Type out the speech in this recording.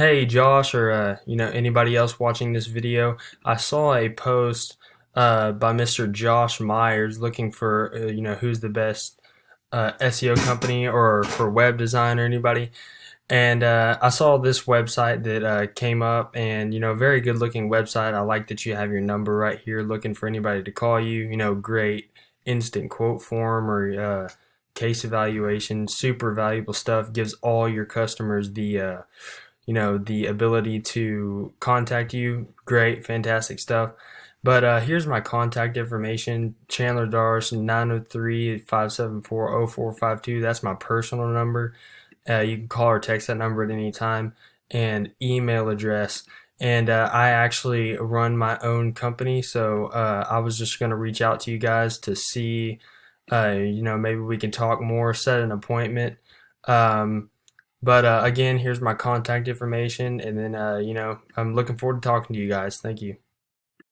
Hey Josh, or anybody else watching this video, I saw a post by Mr. Josh Myers looking for who's the best SEO company or for web design or anybody. And I saw this website that came up, and very good looking website. I like that you have your number right here, looking for anybody to call you. Great instant quote form or case evaluation, super valuable stuff. Gives all your customers the ability to contact you. Great, fantastic stuff. But here's my contact information: Chandler Darsh, 903-574-0452. That's my personal number. You can call or text that number at any time, and email address. And I actually run my own company, so I was just going to reach out to you guys to see, maybe we can talk more, set an appointment. Um, but again, here's my contact information, and then I'm looking forward to talking to you guys. Thank you.